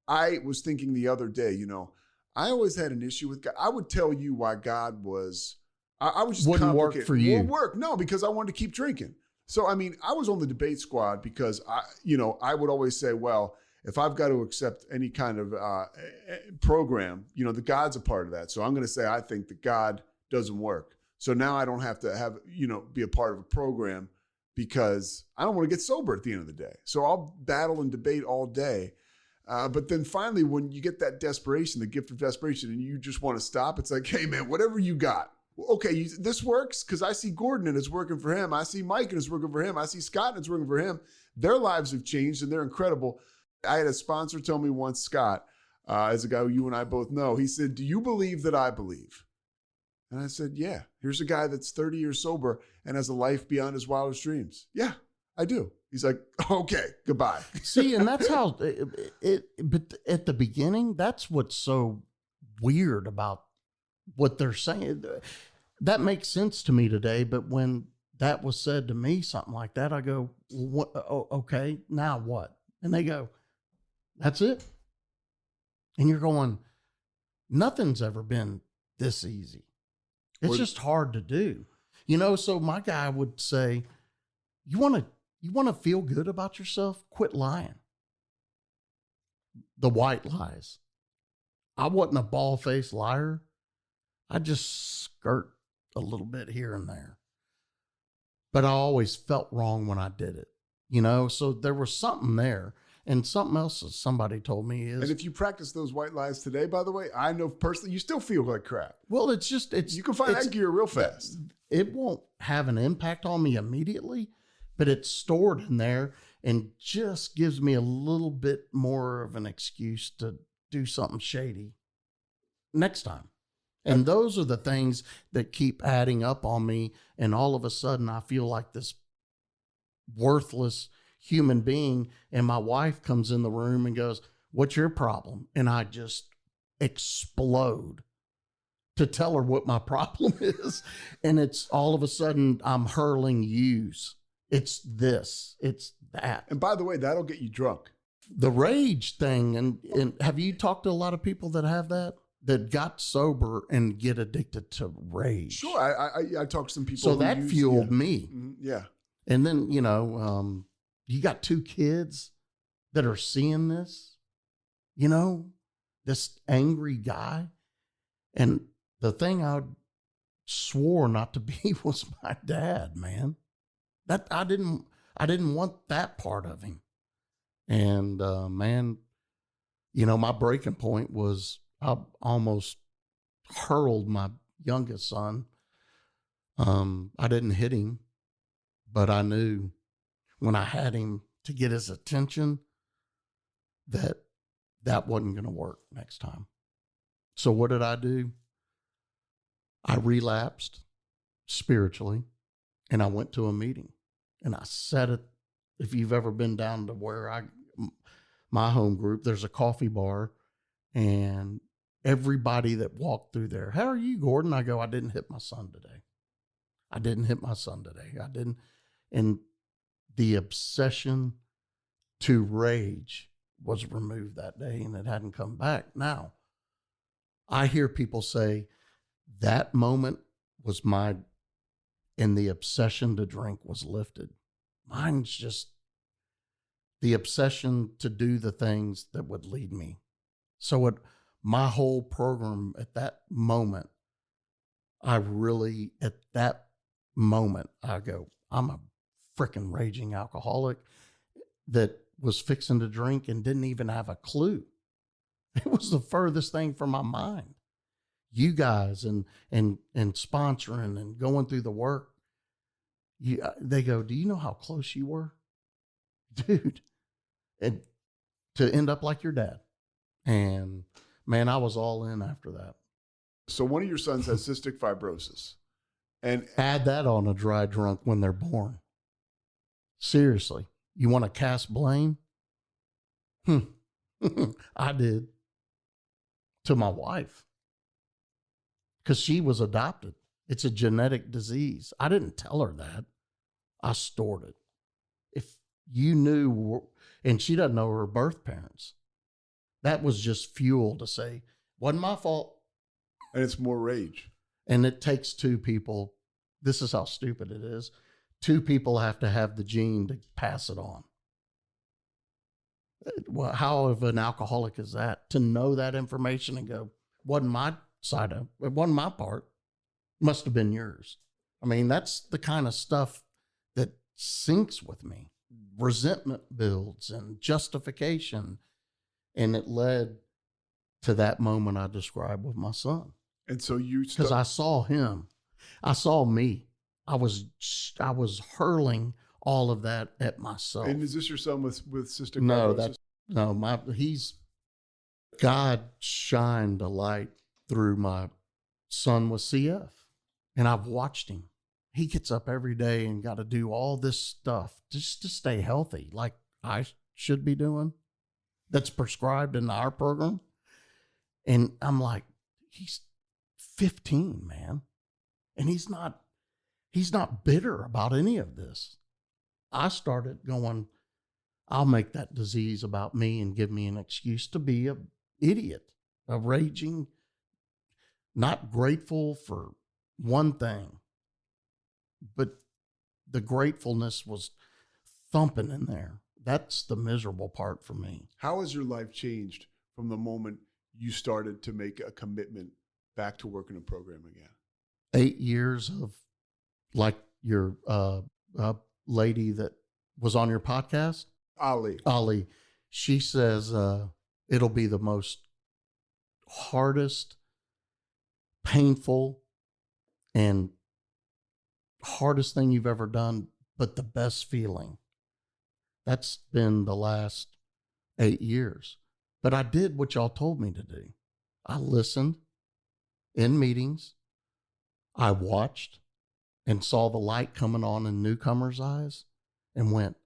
I was thinking the other day, you know, I always had an issue with God. I would tell you why God was, I was just Wouldn't work complicated. for you. Wouldn't work. No, because I wanted to keep drinking. So, I mean, I was on the debate squad because I would always say, well, if I've got to accept any kind of program, you know, the God's a part of that. So I'm going to say, I think that God doesn't work. So now I don't have to have, you know, be a part of a program because I don't want to get sober at the end of the day. So I'll battle and debate all day. But then finally, when you get that desperation, the gift of desperation, and you just want to stop, it's like, hey, man, whatever you got. Okay, this works because I see Gordon and it's working for him. I see Mike and it's working for him. I see Scott and it's working for him. Their lives have changed and they're incredible. I had a sponsor tell me once, Scott, as a guy who you and I both know, he said, do you believe that I believe? And I said, yeah. Here's a guy that's 30 years sober and has a life beyond his wildest dreams. Yeah, I do. He's like, okay, goodbye. See, and that's how but at the beginning, that's what's so weird about what they're saying. That makes sense to me today. But when that was said to me, something like that, I go, what? Oh, okay, now what? And they go, that's it. And you're going, nothing's ever been this easy. It's just hard to do, you know? So my guy would say, you want to feel good about yourself? Quit lying. The white lies. I wasn't a bald-faced liar. I just skirt a little bit here and there, but I always felt wrong when I did it, you know? So there was something there. And something else that somebody told me is... And if you practice those white lies today, by the way, I know personally, you still feel like crap. Well, you can find that gear real fast. It won't have an impact on me immediately, but it's stored in there and just gives me a little bit more of an excuse to do something shady next time. And those are the things that keep adding up on me. And all of a sudden I feel like this worthless human being, and my wife comes in the room and goes, what's your problem? And I just explode to tell her what my problem is. And it's all of a sudden I'm hurling yous. It's this, it's that. And by the way, that'll get you drunk. The rage thing. And have you talked to a lot of people that have that got sober and get addicted to rage? Sure. I talked to some people. So that fueled me. Mm-hmm. Yeah. And then, you know, you got 2 kids that are seeing this, you know, this angry guy. And the thing I swore not to be was my dad, man. That I didn't want that part of him. And, man, you know, my breaking point was I almost hurled my youngest son. I didn't hit him, but I knew when I had him to get his attention that wasn't going to work next time. So what did I do? I relapsed spiritually and I went to a meeting and I said it. If you've ever been down to where my home group, there's a coffee bar and everybody that walked through there, how are you, Gordon? I go, I didn't hit my son today. I didn't. And the obsession to rage was removed that day and it hadn't come back. Now, I hear people say that moment was and the obsession to drink was lifted. Mine's just the obsession to do the things that would lead me. So my whole program at that moment, I go, I'm a freaking raging alcoholic that was fixing to drink and didn't even have a clue. It was the furthest thing from my mind. You guys and sponsoring and going through the work, they go, do you know how close you were? dude, and to end up like your dad. And man, I was all in after that. So one of your sons has cystic fibrosis. And add that on a dry drunk when they're born. Seriously, you want to cast blame? I did to my wife because she was adopted. It's a genetic disease. I didn't tell her that. I stored it. If you knew, and she doesn't know her birth parents, that was just fuel to say, wasn't my fault. And it's more rage. And it takes two people. This is how stupid it is. Two people have to have the gene to pass it on. Well, how of an alcoholic is that? To know that information and go, wasn't my side of it, wasn't my part. Must have been yours. I mean, that's the kind of stuff that sinks with me. Resentment builds and justification. And it led to that moment I described with my son. And so you, because I saw him, I saw me. I was hurling all of that at myself. And is this your son with cystic fibrosis? God shined a light through my son with CF, and I've watched him. He gets up every day and got to do all this stuff just to stay healthy, like I should be doing. That's prescribed in our program. And I'm like, he's 15, man. And he's not bitter about any of this. I started going, I'll make that disease about me and give me an excuse to be an idiot, a raging, not grateful for one thing, but the gratefulness was thumping in there. That's the miserable part for me. How has your life changed from the moment you started to make a commitment back to working a program again? 8 years of, like your lady that was on your podcast, Ali, she says it'll be the most hardest, painful, and hardest thing you've ever done, but the best feeling. That's been the last 8 years. But I did what y'all told me to do. I listened in meetings. I watched and saw the light coming on in newcomers' eyes and went,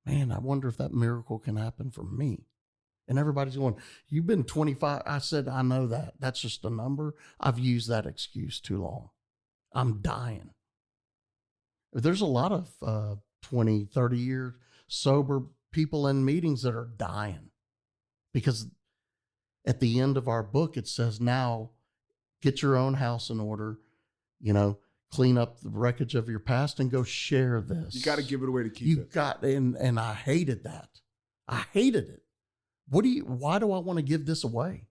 man, I wonder if that miracle can happen for me. And everybody's going, you've been 25. I said, I know that. That's just a number. I've used that excuse too long. I'm dying. There's a lot of 20, 30 year sober people in meetings that are dying because at the end of our book, it says, now get your own house in order, clean up the wreckage of your past and go share this. You got to give it away to keep it. And I hated that. I hated it. Why do I want to give this away?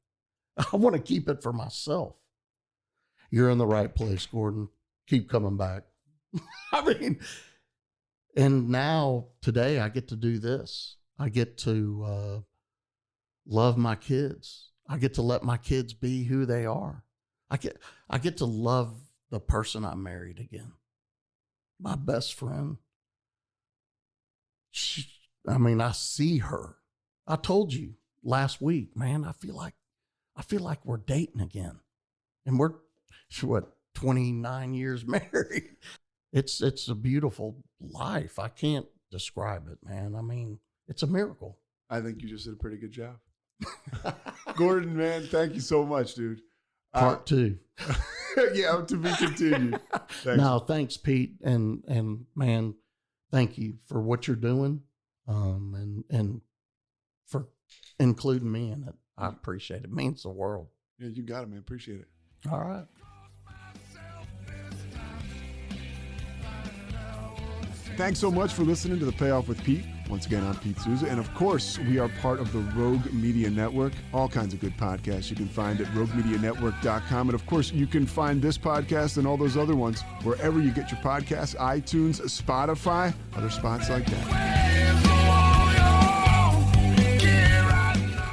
I want to keep it for myself. You're in the right place, Gordon. Keep coming back. And now today I get to do this. I get to love my kids. I get to let my kids be who they are. I get to love the person I married again. My best friend. I see her. I told you last week, man, I feel like we're dating again. And we're 29 years married. It's a beautiful life. I can't describe it, man. It's a miracle. I think you just did a pretty good job. Gordon, man, thank you so much, dude. Part 2. Yeah, to be continued. Thanks. No, thanks, Pete. And man, thank you for what you're doing. And for including me in it. I appreciate it. It means the world. Yeah, you got it, man. Appreciate it. All right. Thanks so much for listening to the Payoff with Pete. Once again, I'm Pete Souza. And of course, we are part of the Rogue Media Network. All kinds of good podcasts you can find at roguemedianetwork.com. And of course, you can find this podcast and all those other ones wherever you get your podcasts, iTunes, Spotify, other spots like that.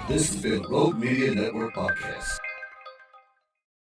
This has been Rogue Media Network Podcast.